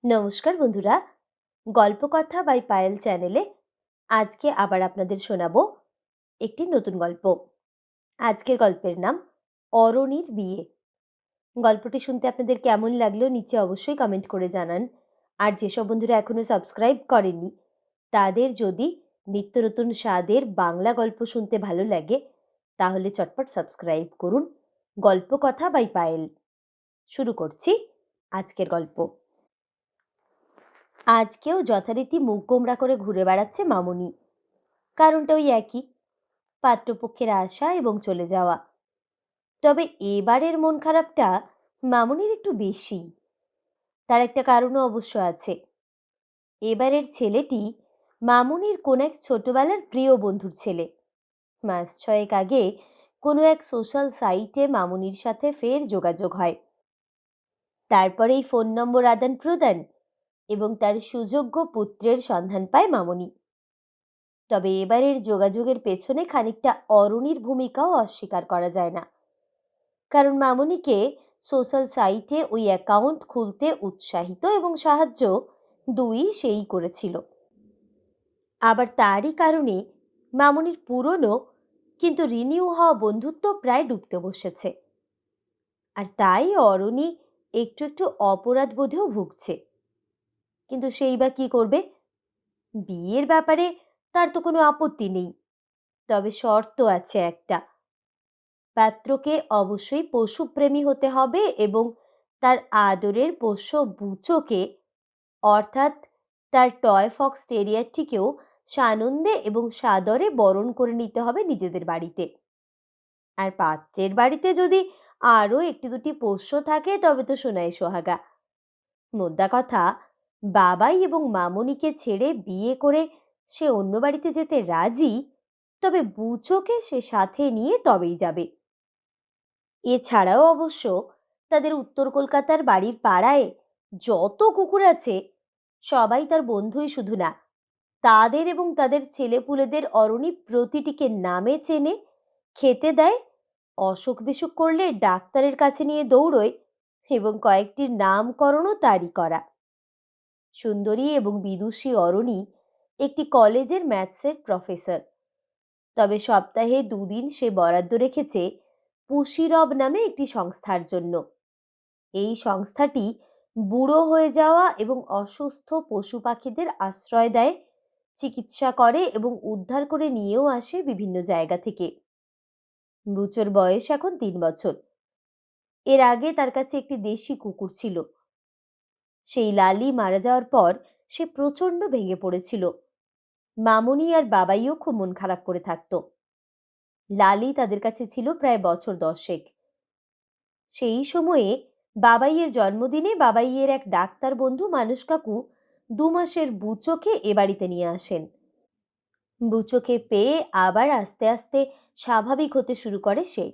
নমস্কার বন্ধুরা, গল্পকথা বাই পায়েল চ্যানেলে আজকে আবার আপনাদের শোনাবো একটি নতুন গল্প। আজকের গল্পের নাম অরণির বিয়ে। গল্পটি শুনতে আপনাদের কেমন লাগলো নিচে অবশ্যই কমেন্ট করে জানান। আর যেসব বন্ধুরা এখনো সাবস্ক্রাইব করেননি তাদের যদি নিত্য নতুন স্বাদের বাংলা গল্প শুনতে ভালো লাগে তাহলে চটপট সাবস্ক্রাইব করুন গল্পকথা বাই পায়েল। শুরু করছি আজকের গল্প। আজকেও যথারীতি মুখ গোমড়া করে ঘুরে বেড়াচ্ছে মামুনি। কারণটা ওই একই, পাত্রপক্ষের আশা এবং চলে যাওয়া। তবে এবারের মন খারাপটা মামুনির একটু বেশি। তার একটা কারণও অবশ্য আছে। এবারের ছেলেটি মামুনির কোন এক ছোটবেলার প্রিয় বন্ধুর ছেলে। মাস 6 আগে কোনো এক সোশ্যাল সাইটে মামুনির সাথে ফের যোগাযোগ হয়। তারপরেই ফোন নম্বর আদান প্রদান এবং তার সুযোগ্য পুত্রের সন্ধান পায় মামুনি। তবে এবারের যোগাযোগের পেছনে খানিকটা অরণির ভূমিকাও অস্বীকার করা যায় না। কারণ মামুনিকে সোশ্যাল সাইটে ওই অ্যাকাউন্ট খুলতে উৎসাহিত এবং সাহায্য দুই সেই করেছিল। আবার তারই কারণে মামুনির পুরনো কিন্তু রিনিউ হওয়া বন্ধুত্ব প্রায় ডুবতে বসেছে। আর তাই অরণি একটু একটু অপরাধ বোধেও ভুগছে। কিন্তু সেই বা কি করবে? বিয়ের ব্যাপারে তার তো কোনো আপত্তি নেই, তবে শর্ত আছে একটা। পাত্রকে অবশ্যই পশুপ্রেমী হতে হবে এবং তার আদরের পোষ্য বুচোকে, অর্থাৎ তার টয় ফক্স টেরিয়ারটিকেও সানন্দে এবং সাদরে বরণ করে নিতে হবে নিজেদের বাড়িতে। আর পাত্রের বাড়িতে যদি আরও একটি দুটি পোষ্য থাকে তবে তো সোনায় সোহাগা। মোদ্দা কথা, বাবাই এবং মামুনিকে ছেড়ে বিয়ে করে সে অন্য বাড়িতে যেতে রাজি, তবে বুচোকে সে সাথে নিয়ে তবেই যাবে। এছাড়াও অবশ্য তাদের উত্তর কলকাতার বাড়ির পাড়ায় যত কুকুর আছে সবাই তার বন্ধুই শুধু না, তাদের এবং তাদের ছেলেপুলেদের অরণি প্রতিটিকে নামে চেনে, খেতে দেয়, অসুখ বিসুখ করলে ডাক্তারের কাছে নিয়ে দৌড়োয় এবং কয়েকটির নামকরণও তারই করা। সুন্দরী এবং বিদুষী অরণি একটি কলেজের ম্যাথসের প্রফেসর। তবে সপ্তাহে 2 দিন সে বরাদ্দ রেখেছে পুশিরব নামে একটি সংস্থার জন্য। এই সংস্থাটি বুড়ো হয়ে যাওয়া এবং অসুস্থ পশু পাখিদের আশ্রয় দেয়, চিকিৎসা করে এবং উদ্ধার করে নিয়েও আসে বিভিন্ন জায়গা থেকে। বুচোর বয়স এখন 3 বছর। এর আগে তার কাছে একটি দেশি কুকুর ছিল। সেই লালি মারা যাওয়ার পর সে প্রচণ্ড ভেঙে পড়েছিল। মামুনি আর বাবাইও খুব মন খারাপ করে থাকত। লালি তাদের কাছে ছিল প্রায় বছর 10। সেই সময়ে বাবাইয়ের জন্মদিনে বাবাইয়ের এক ডাক্তার বন্ধু মানুষ কাকু 2 মাসের বুচোকে এ বাড়িতে নিয়ে আসেন। বুচোকে পেয়ে আবার আস্তে আস্তে স্বাভাবিক হতে শুরু করে সে।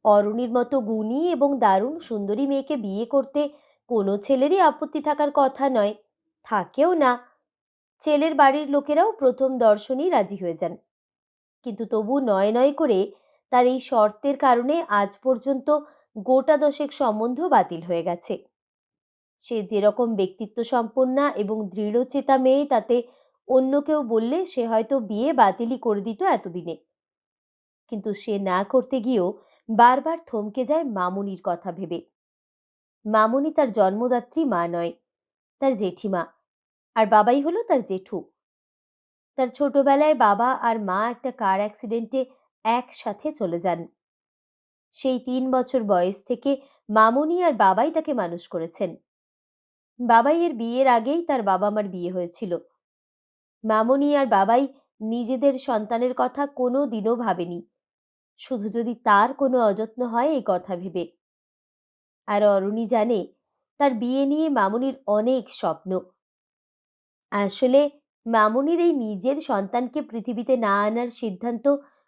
অরণির মতো গুণী এবং দারুণ সুন্দরী মেয়েকে বিয়ে করতে কোনো ছেলেরই আপত্তি থাকার কথা নয়, থাকেও না। ছেলের বাড়ির লোকেরাও প্রথম দর্শনেই রাজি হয়ে যান। কিন্তু তবু নয় নয় করে তার এই শর্তের কারণে আজ পর্যন্ত গোটা 10 সম্বন্ধ বাতিল হয়ে গেছে। সে যেরকম ব্যক্তিত্ব সম্পন্না এবং দৃঢ়চেতা মেয়ে তাতে অন্য কেউ বললে সে হয়তো বিয়ে বাতিলই করে দিত এতদিনে। কিন্তু সে না করতে গিয়েও বারবার থমকে যায় মামুনির কথা ভেবে। মামুনি তার জন্মদাত্রী মা নয়, তার জেঠিমা, আর বাবাই হলো তার জেঠু। তার ছোটবেলায় বাবা আর মা একটা কার অ্যাক্সিডেন্টে একসাথে চলে যান। সেই 3 বছর বয়স থেকে মামুনি আর বাবাই তাকে মানুষ করেছেন। বাবাইয়ের বিয়ের আগেই তার বাবা মার বিয়ে হয়েছিল। মামুনি আর বাবাই নিজেদের সন্তানের কথা কোনো দিনও ভাবেনি, শুধু যদি তার কোনো অযত্ন হয় এই কথা ভেবে। আর অরুণী জানে তার বিয়ে নিয়ে মামুনির অনেক স্বপ্ন। আসলে মামুনির এই নিজের সন্তানকে পৃথিবীতে না আনার সিদ্ধান্ত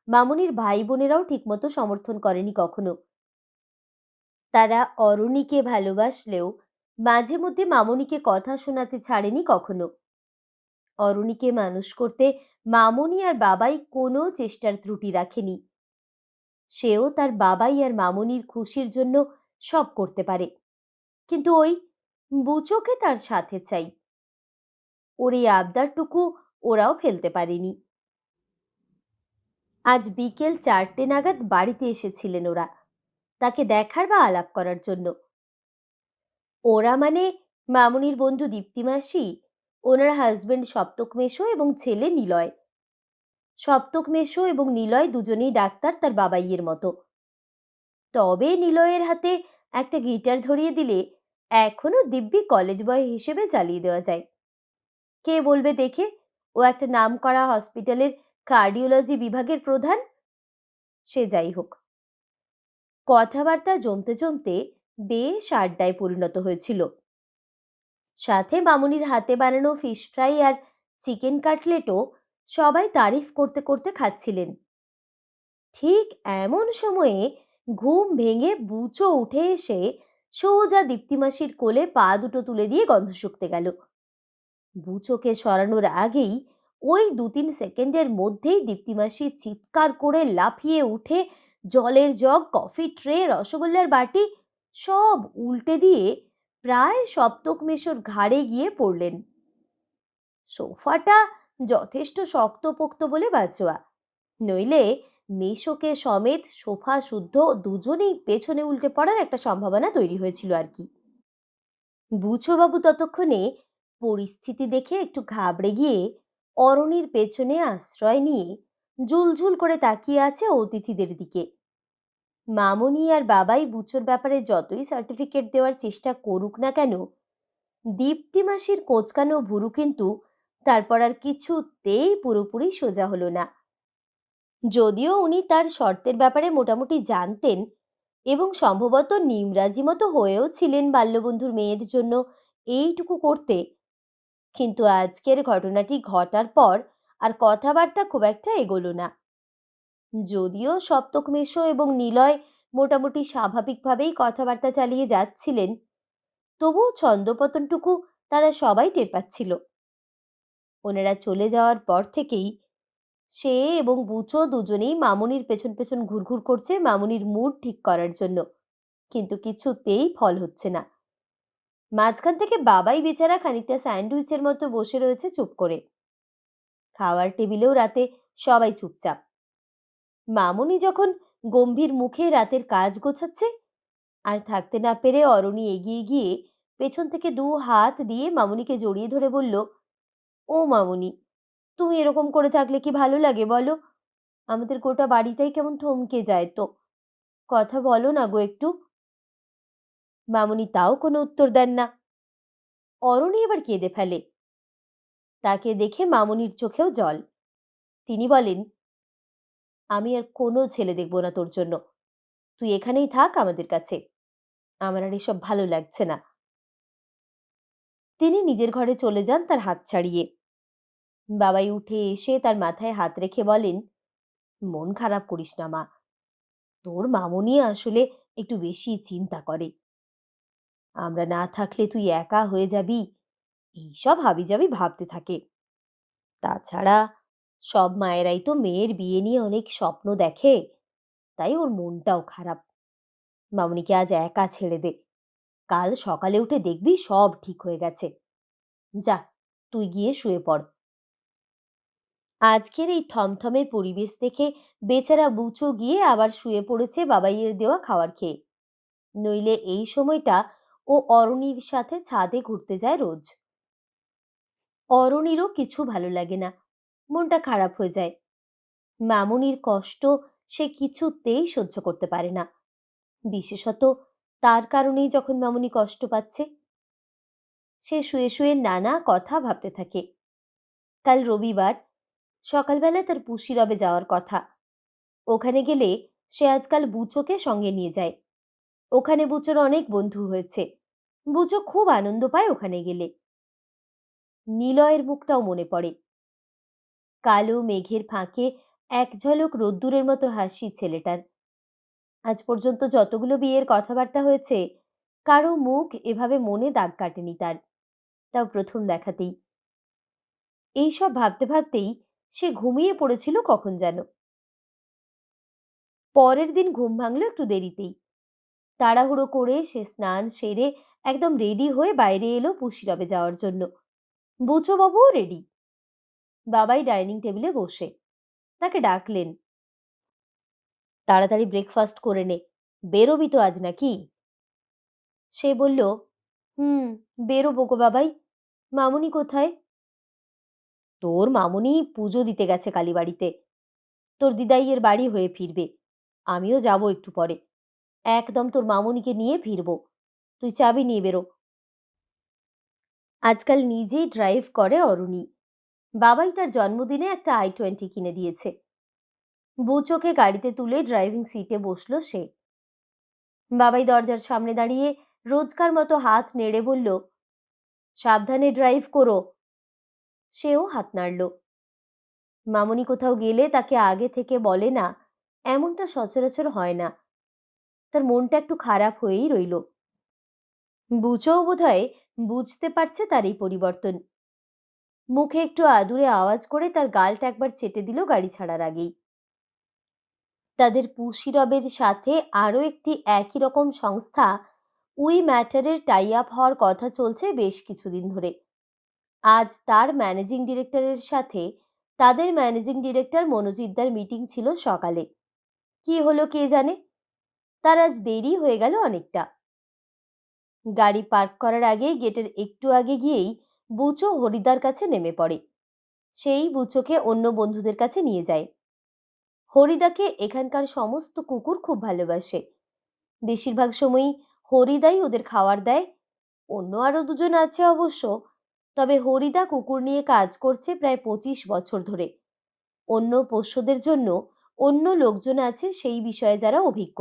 মামুনির ভাই বোনেরাও ঠিকমতো সমর্থন করেনি কখনো। তারা অরণিকে ভালোবাসলেও মাঝে মধ্যে মামুনিকে কথা শোনাতে ছাড়েনি কখনো। অরণিকে মানুষ করতে মামুনি আর বাবাই কোনো চেষ্টার ত্রুটি রাখেনি। সেও তার বাবাই আর মামুনির খুশির জন্য সব করতে পারে। কিন্তু ওই বুচোকে তার সাথে চাই। ওর এই আবদারটুকু ওরাও ফেলতে পারেনি। আজ বিকেল 4টে নাগাদ বাড়িতে এসেছিলেন ওরা, তাকে দেখার বা আলাপ করার জন্য। ওরা মানে মামুনির বন্ধু দীপ্তি মাসি, ওনার হাজবেন্ড সপ্তক মেশো এবং ছেলে নিলয়। সপ্তক মেশো এবং নিলয় দুজনেই ডাক্তার তার বাবাইয়ের মতো। তবে নিলয়ের হাতে একটা গিটার ধরিয়ে দিলে এখনো দিব্যি কলেজ বয় হিসেবে চালিয়ে দেওয়া যায়। কে বলবে দেখে ও একটা নামকরা হসপিটালের কার্ডিওলজি বিভাগের প্রধান? সে যাই হোক, কথাবার্তা জমতে জমতে বেশ আড্ডায় পরিণত হয়েছিল। সাথে মামুনির হাতে বানানো ফিশ ফ্রাই আর চিকেন কাটলেটও সবাই তারিফ করতে করতে খাচ্ছিলেন। ঠিক এমন সময়ে ঘুম ভেঙে বুচো উঠে এসে সোজা দীপ্তিমাসির কোলে পা দুটো তুলে দিয়ে গন্ধ শুকতে গেল। বুচোকে সরানোর আগেই ওই 2-3 সেকেন্ডের মধ্যেই দীপ্তিমাসি চিৎকার করে লাফিয়ে উঠে জলের জগ, কফি ট্রে, রসগোল্লার বাটি সব উল্টে দিয়ে প্রায় সপ্তক মেশোর ঘাড়ে গিয়ে পড়লেন। সোফাটা যথেষ্ট শক্তপোক্ত বলে বাঁচোয়া, নইলে মেশোকে সমেত সোফা শুদ্ধ দুজনেই পেছনে উল্টে পড়ার একটা সম্ভাবনা তৈরি হয়েছিল আর কি। বুচোবাবু ততক্ষণে পরিস্থিতি দেখে একটু ঘাবড়ে গিয়ে অরণির পেছনে আশ্রয় নিয়ে ঝুলঝুল করে তাকিয়ে আছে অতিথিদের দিকে। মামুনি আর বাবাই বুচোর ব্যাপারে যতই সার্টিফিকেট দেওয়ার চেষ্টা করুক না কেন, দীপ্তি মাসির কোঁচকানো ভুরু কিন্তু তারপর আর কিছুতেই পুরোপুরি সোজা হলো না। যদিও উনি তার শর্তের ব্যাপারে মোটামুটি জানতেন এবং সম্ভবত নিমরাজি মতো হয়েও ছিলেন বাল্যবন্ধুর মেয়ের জন্য এইটুকু করতে, কিন্তু আজকের ঘটনাটি ঘটার পর আর কথাবার্তা খুব একটা এগোলো না। যদিও সপ্তক মেশো এবং নিলয় মোটামুটি স্বাভাবিকভাবেই কথাবার্তা চালিয়ে যাচ্ছিলেন, তবুও ছন্দপতনটুকু তারা সবাই টের পাচ্ছিল। ওনারা চলে যাওয়ার পর থেকেই সে এবং বুচো দুজনেই মামুনির পেছন পেছন ঘুরঘুর করছে মামুনির মুড ঠিক করার জন্য, কিন্তু কিছুতেই ফল হচ্ছে না। মাঝখান থেকে বাবাই বেচারা খানিকটা স্যান্ডউইচের মতো বসে রয়েছে চুপ করে। খাওয়ার টেবিলেও রাতে সবাই চুপচাপ। মামুনি যখন গম্ভীর মুখে রাতের কাজ গোছাচ্ছে, আর থাকতে না পেরে অরণি এগিয়ে গিয়ে পেছন থেকে 2 হাত দিয়ে মামুনিকে জড়িয়ে ধরে বলল, ও মামুনি, তুমি এরকম করে থাকলে কি ভালো লাগে বলো? আমাদের গোটা বাড়িটাই কেমন থমকে যায় তো। কথা বলো না গো একটু। মামুনি তাও কোনো উত্তর দেন না। অরণি এবার কেঁদে ফেলে। তাকে দেখে মামুনির চোখেও জল। তিনি বলেন, আমি আর কোনো ছেলে দেখব না তোর জন্য। তুই এখানেই থাক আমাদের কাছে। আমার আর এসব ভালো লাগছে না। তিনি নিজের ঘরে চলে যান তার হাত ছাড়িয়ে। বাবাই উঠে এসে তার মাথায় হাত রেখে বলেন, মন খারাপ করিস না মা। তোর মামুনি আসলে একটু বেশি চিন্তা করে। আমরা না থাকলে তুই একা হয়ে যাবি, এইসব হাবিজাবি ভাবতে থাকে। তাছাড়া সব মায়েরাই তো মেয়ের বিয়ে নিয়ে অনেক স্বপ্ন দেখে, তাই ওর মনটাও খারাপ। মামুনিকে আজ একা ছেড়ে দে, কাল সকালে উঠে দেখবি সব ঠিক হয়ে গেছে। যা, তুই গিয়ে শুয়ে পড়। আজকের এই থমথমে পরিবেশ দেখে বেচারা বুচো গিয়ে আবার শুয়ে পড়েছে বাবাইয়ের দেওয়া খাবার খেয়ে। নইলে এই সময়টা ও অরণির সাথে ছাদে ঘুরতে যায় রোজ। অরণিরও কিছু ভালো লাগে না, মনটা খারাপ হয়ে যায়। মামুনির কষ্ট সে কিছুতেই সহ্য করতে পারে না, বিশেষত তার কারণেই যখন মামুনি কষ্ট পাচ্ছে। সে শুয়ে শুয়ে নানা কথা ভাবতে থাকে। কাল রবিবার, সকালবেলা তার পুশিরবে যাওয়ার কথা। ওখানে গেলে সে আজকাল বুচোকে সঙ্গে নিয়ে যায়। ওখানে বুচোর অনেক বন্ধু হয়েছে। বুচো খুব আনন্দ পায় ওখানে গেলে। নিলয়ের মুখটাও মনে পড়ে। কালো মেঘের ফাঁকে এক ঝলক রোদ্দুরের মতো হাসি ছেলেটার। আজ পর্যন্ত যতগুলো বিয়ের কথাবার্তা হয়েছে, কারো মুখ এভাবে মনে দাগ কাটেনি তার, তাও প্রথম দেখাতেই। এইসব ভাবতে ভাবতেই সে ঘুমিয়ে পড়েছিল কখন যেন। পরের দিন ঘুম ভাঙল একটু দেরিতেই। তাড়াহুড়ো করে সে স্নান সেরে একদম রেডি হয়ে বাইরে এলো পুশিরবে যাওয়ার জন্য। বুচো বাবুও রেডি। বাবাই ডাইনিং টেবিলে বসে তাকে ডাকলেন, তাড়াতাড়ি ব্রেকফাস্ট করে নে, বেরোবি তো আজ নাকি? সে বলল, হুম, বেরোবো গো বাবাই। মামুনি কোথায়? তোর মামুনি পুজো দিতে গেছে কালীবাড়িতে। তোর দিদাইয়ের বাড়ি হয়ে ফিরবে। আমিও যাব একটু পরে। একদম তোর মামুনিকে নিয়ে ফিরব। তুই চাবি নিয়ে বেরো। আজকাল নিজেই ড্রাইভ করে অরুণী। বাবাই তার জন্মদিনে একটা i20 কিনে দিয়েছে। বুচোকে গাড়িতে তুলে ড্রাইভিং সিটে বসল সে। বাবাই দরজার সামনে দাঁড়িয়ে রোজকার মতো হাত নেড়ে বলল, সাবধানে ড্রাইভ করো। সেও হাত নাড়ল। মামুনি কোথাও গেলে তাকে আগে থেকে বলে না, এমনটা সচরাচর হয় না। তার মনটা একটু খারাপ হয়েই রইল। বুচোও বোধহয় বুঝতে পারছে তার এই পরিবর্তন। মুখে একটু আদুরে আওয়াজ করে তার গালটা একবার চেটে দিল গাড়ি ছাড়ার আগেই। তাদের পুশিরবের সাথে আরও একটি একই রকম সংস্থা উই ম্যাটারের টাই আপ হওয়ার কথা চলছে বেশ কিছুদিন ধরে। আজ তার ম্যানেজিং ডিরেক্টরের সাথে তাদের ম্যানেজিং ডিরেক্টর মনোজিৎদার মিটিং ছিল সকালে। কি হলো কে জানে, তার আজ দেরি হয়ে গেল অনেকটা। গাড়ি পার্ক করার আগে গেটের একটু আগে গিয়েই বুচো হরিদার কাছে নেমে পড়ে। সেই বুচোকে অন্য বন্ধুদের কাছে নিয়ে যায়। হরিদাকে এখানকার সমস্ত কুকুর খুব ভালোবাসে। বেশিরভাগ সময়ই হরিদাই ওদের খাবার দেয়। অন্য আরও দুজন আছে অবশ্য, তবে হরিদা কুকুর নিয়ে কাজ করছে প্রায় 25 বছর ধরে। অন্য পোষ্যদের জন্য অন্য লোকজন আছে সেই বিষয়ে যারা অভিজ্ঞ।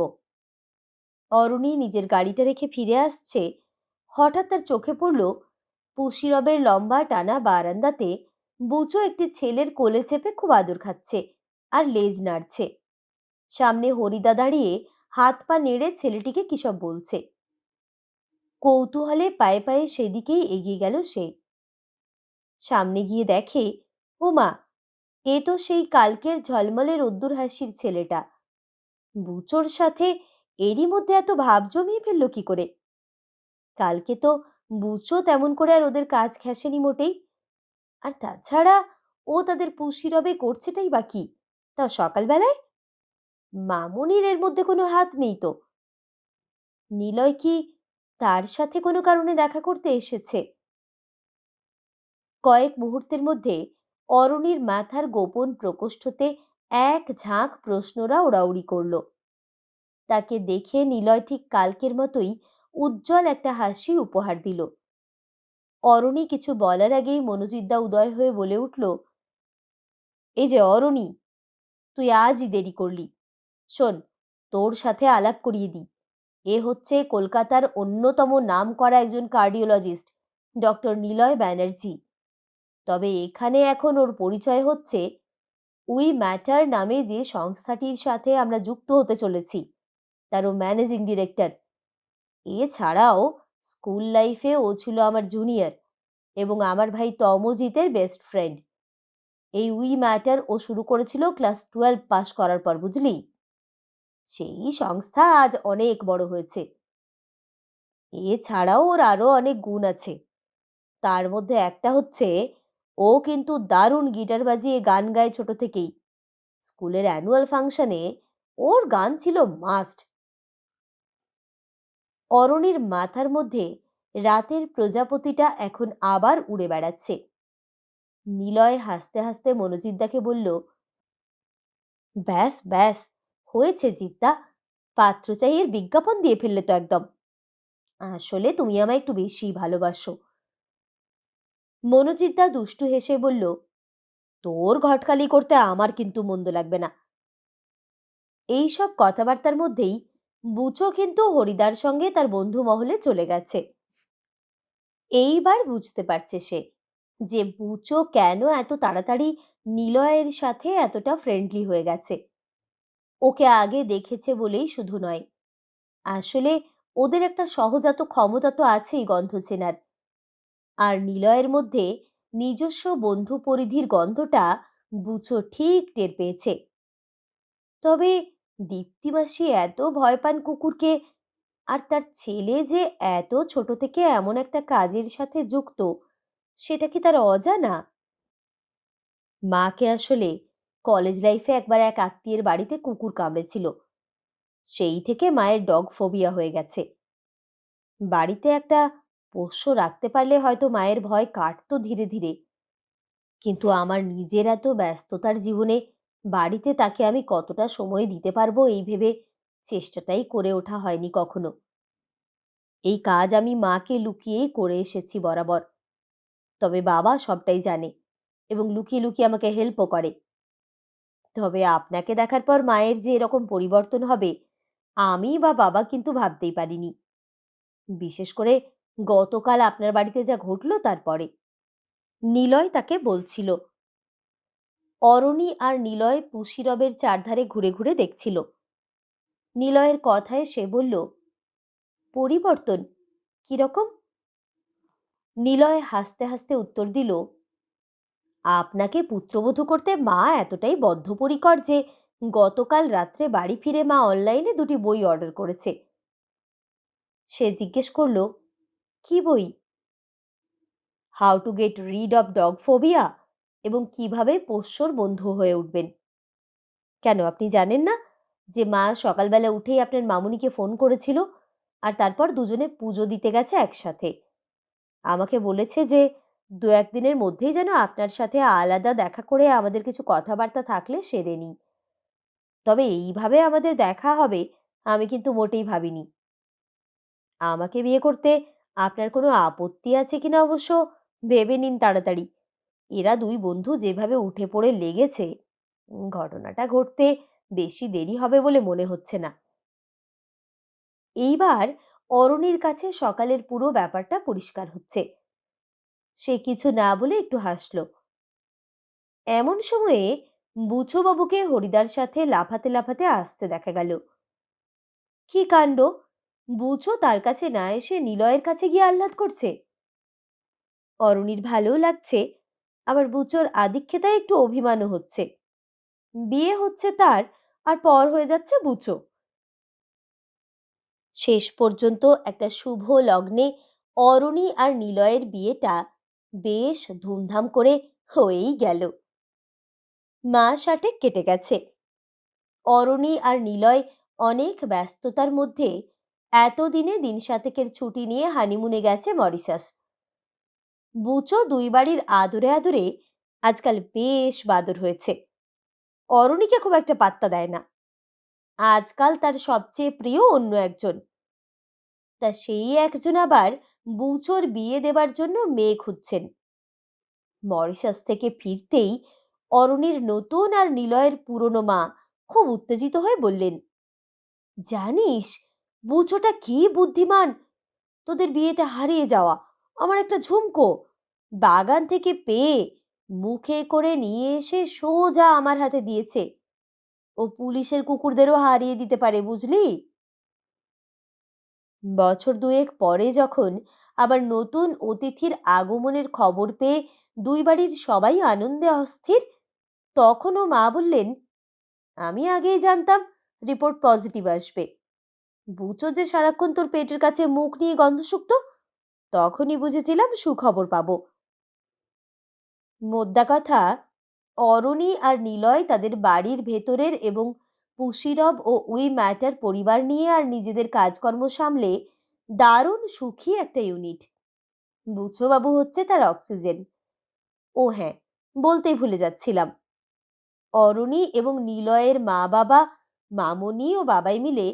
অরুণী নিজের গাড়িটা রেখে ফিরে আসছে, হঠাৎ তার চোখে পড়ল পুশিরবের লম্বা টানা বারান্দাতে বুচো একটি ছেলের কোলে চেপে খুব আদর খাচ্ছে আর লেজ নাড়ছে। সামনে হরিদা দাঁড়িয়ে হাত পা নেড়ে ছেলেটিকে কিসব বলছে। কৌতূহলে পায়ে পায়ে সেদিকেই এগিয়ে গেল সে। সামনে গিয়ে দেখে, ও মা, এ তো সেই কালকের ঝলমলে রোদ্দুর হাসির ছেলেটা। বুচোর সাথে এরই মধ্যে এত ভাব জমিয়ে ফেলল কি করে? কালকে তো বুচো তেমন করে আর ওদের কাজ ঘেঁষেনি মোটেই। আর তাছাড়া ও তাদের পুশিরবে করছেটাই বা কি, তাও সকালবেলায়? মামুনির এর মধ্যে কোনো হাত নেই তো। নিলয় কি তার সাথে কোনো কারণে দেখা করতে এসেছে? কয়েক মুহূর্তের মধ্যে অরুণীর মাথার গোপন প্রকোষ্ঠতে এক ঝাঁক প্রশ্নরা ওড়াউড়ি করল। তাকে দেখে নিলয় ঠিক কালকের মতোই উজ্জ্বল একটা হাসি উপহার দিল। অরুণী কিছু বলার আগেই মনোজিৎদা উদয় হয়ে বলে উঠল, এই যে অরুণী, তুই আজই দেরি করলি। শোন, তোর সাথে আলাপ করিয়ে দিই। এ হচ্ছে কলকাতার অন্যতম নামকরা একজন কার্ডিওলজিস্ট, ডক্টর নিলয় ব্যানার্জি। তবে এখানে এখন ওর পরিচয় হচ্ছে উই ম্যাটার নামে যে সংস্থাটির সাথে আমরা যুক্ত হতে চলেছি, তারও ম্যানেজিং ডিরেক্টর। এছাড়াও স্কুল লাইফে ও ছিল আমার জুনিয়র এবং আমার ভাই তমজিতের বেস্ট ফ্রেন্ড। এই উই ম্যাটার ও শুরু করেছিল ক্লাস 12 পাশ করার পর, বুঝলি? সেই সংস্থা আজ অনেক বড় হয়েছে। এছাড়াও ওর আরও অনেক গুণ আছে। তার মধ্যে একটা হচ্ছে, ও কিন্তু দারুণ গিটার বাজিয়ে গান গায় ছোট থেকেই। স্কুলের অ্যানুয়াল ফাংশনে ওর গান ছিল মাস্ট। অরণির মাথার মধ্যে রাতের প্রজাপতিটা এখন আবার উড়ে বেড়াচ্ছে। নিলয় হাসতে হাসতে মনোজিৎদাকে বলল, ব্যাস ব্যাস, হয়েছে জিদ্দা, পাত্র চাইয়ের বিজ্ঞাপন দিয়ে ফেললে তো একদম। আসলে তুমি আমায় একটু বেশি ভালোবাসো। মনোজিৎদা দুষ্টু হেসে বলল, তোর ঘটকালি করতে আমার কিন্তু মন্দ লাগবে না। এই সব কথাবার্তার মধ্যেই বুচো কিন্তু হরিদার সঙ্গে তার বন্ধু মহলে চলে গেছে। এইবার বুঝতে পারছে সে যে বুচো কেন এত তাড়াতাড়ি নিলয়ের সাথে এতটা ফ্রেন্ডলি হয়ে গেছে। ওকে আগে দেখেছে বলেই শুধু নয়, আসলে ওদের একটা সহজাত ক্ষমতা তো আছেই গন্ধ চেনার। আর নিলয়ের মধ্যে নিজস্ব বন্ধু পরিধির গন্ধটা বুচো ঠিক টের পেয়েছে। তবে দীপ্তিমাসি এত ভয় পান কুকুরকে, আর তার ছেলে যে এত ছোট থেকে এমন একটা কাজের সাথে যুক্ত, সেটা কি তার অজানা? মাকে আসলে কলেজ লাইফে একবার এক আত্মীয়ের বাড়িতে কুকুর কামড়েছিল। সেই থেকে মায়ের ডগ ফোবিয়া হয়ে গেছে। বাড়িতে একটা পোষ্য রাখতে পারলে হয়তো মায়ের ভয় কাটতো ধীরে ধীরে, কিন্তু আমার নিজের এত ব্যস্ততার জীবনে বাড়িতে তাকে আমি কতটা সময় দিতে পারবো এই ভেবে চেষ্টাটাই করে ওঠা হয়নি কখনো। এই কাজ আমি মাকে লুকিয়েই করে এসেছি বরাবর। তবে বাবা সবটাই জানে এবং লুকিয়ে লুকিয়ে আমাকে হেল্পও করে। তবে আপনাকে দেখার পর মায়ের যে এরকম পরিবর্তন হবে, আমি বা বাবা কিন্তু ভাবতেই পারিনি। বিশেষ করে গতকাল আপনার বাড়িতে যা ঘটল তারপরে। নিলয় তাকে বলছিল। অরণি আর নিলয় পুশিরবের চারধারে ঘুরে ঘুরে দেখছিল। নিলয়ের কথায় সে বলল, পরিবর্তন কিরকম? নিলয় হাসতে হাসতে উত্তর দিল, আপনাকে পুত্রবধূ করতে মা এতটাই বদ্ধপরিকর যে গতকাল রাত্রে বাড়ি ফিরে মা অনলাইনে 2টি বই অর্ডার করেছে। সে জিজ্ঞেস করল, কি বই? How to get rid of dog phobia এবং কিভাবে পোষ্যর বন্ধু হয়ে উঠবেন। কেন আপনি জানেন না যে মা সকালবেলা উঠেই আপনার মামুনিকে ফোন করেছিল আর তারপর দুজনে পুজো দিতে গেছে একসাথে। আমাকে বলেছে যে 2-1 দিনের মধ্যেই যেন আপনার সাথে আলাদা দেখা করে আমাদের কিছু কথাবার্তা থাকলে সেরে নিই। তবে এইভাবে আমাদের দেখা হবে আমি কিন্তু মোটেই ভাবিনি। আমাকে বিয়ে করতে আপনার কোনো আপত্তি আছে কিনা অবশ্য ভেবে নিন তাড়াতাড়ি। এরা 2 বন্ধু যেভাবে উঠে পড়ে লেগেছে, ঘটনাটা ঘটতে বেশি দেরি হবে বলে মনে হচ্ছে না। এইবার অরণির কাছে সকালের পুরো ব্যাপারটা পরিষ্কার হচ্ছে। সে কিছু না বলে একটু হাসল। এমন সময়ে বুচোবাবুকে হরিদার সাথে লাফাতে লাফাতে আসতে দেখা গেল। কি কাণ্ড! বুচো তার কাছে না এসে নিলয়ের কাছে গিয়ে আহ্লাদ করছে। অরণির ভালোও লাগছে, আবার বুচোর আদিক্ষেতায় একটু অভিমানও হচ্ছে। বিয়ে হচ্ছে তার আর পর হয়ে যাচ্ছে বুচো। শেষ পর্যন্ত একটা শুভ লগ্নে অরণি আর নিলয়ের বিয়েটা বেশ ধুমধাম করে হয়েই গেল। মাস 8 কেটে গেছে। অরণি আর নিলয় অনেক ব্যস্ততার মধ্যে এতদিনে দিন 7 ছুটি নিয়ে হানিমুনে গেছে মরিশাস। বুচো 2 বাড়ির আদরে আদরে আজকাল বেশ বাদর হয়েছে। অরণিকে খুব একটা পাত্তা দেয় না। আজকাল তার সবচেয়ে প্রিয় অন্য একজন। তা সেই একজন আবার বুচোর বিয়ে দেবার জন্য মেয়ে খুঁজছেন। মরিশাস থেকে ফিরতেই অরণির নতুন আর নিলয়ের পুরনো মা খুব উত্তেজিত হয়ে বললেন, জানিস বুচোটা কি বুদ্ধিমান! তোদের বিয়েতে হারিয়ে যাওয়া আমার একটা ঝুমকো বাগান থেকে পেয়ে মুখে করে নিয়ে এসে সোজা আমার হাতে দিয়েছে। ও পুলিশের কুকুরদেরও হারিয়ে দিতে পারে, বুঝলি? বছর 2 পরে যখন আবার নতুন অতিথির আগমনের খবর পেয়ে 2 বাড়ির সবাই আনন্দে অস্থির, তখনও মা বললেন, আমি আগেই জানতাম রিপোর্ট পজিটিভ আসবে। বুচো যে সারাক্ষণ তোর পেটের কাছে মুখ নিয়ে গন্ধ শুকতো, তখনই বুঝেছিলাম সুখবর পাবো। মোদ্দা কথা, অরণি আর নিলয় তাদের বাড়ির ভেতরের এবং পুশিরব ও উই ম্যাটার পরিবার নিয়ে আর নিজেদের কাজকর্ম সামলে দারুণ সুখী একটা ইউনিট। বুচোবাবু হচ্ছে তার অক্সিজেন। ও হ্যাঁ, বলতেই ভুলে যাচ্ছিলাম, অরণি এবং নিলয়ের মা বাবা, মামনি ও বাবাই মিলে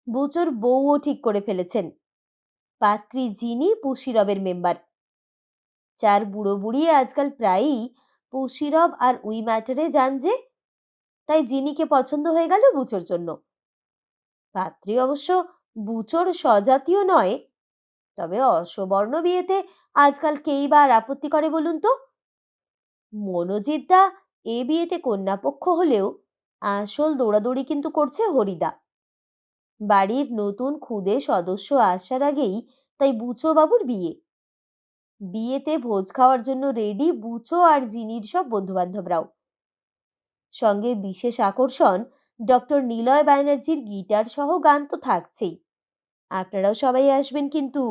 বুচোর বউও ঠিক করে ফেলেছেন। পাত্রী যিনি পুশিরবের মেম্বার। 4 বুড়ো বুড়ি আজকাল প্রায়ই পুশিরব আর উই ম্যাটারে যান যে, তাই জিনিকে পছন্দ হয়ে গেল বুচোর জন্য। পাত্রী অবশ্য বুচোর স্বজাতীয় নয়, তবে অসবর্ণ বিয়েতে আজকাল কেই বা আর আপত্তি করে বলুন তো? মনোজিৎ দা এ বিয়েতে কন্যাপক্ষ হলেও আসল দৌড়াদৌড়ি কিন্তু করছে হরিদা। বাড়ির নতুন খুদে সদস্য আসার আগেই তাই বুচো বাবুর বিয়ে। বিয়েতে ভোজ খাওয়ার জন্য রেডি বুচো আর জিনির সব বন্ধুবান্ধবরাও। সঙ্গে বিশেষ আকর্ষণ ডক্টর নিলয় ব্যানার্জির গিটার সহ গান তো থাকছেই। আপনারাও সবাই আসবেন কিন্তু।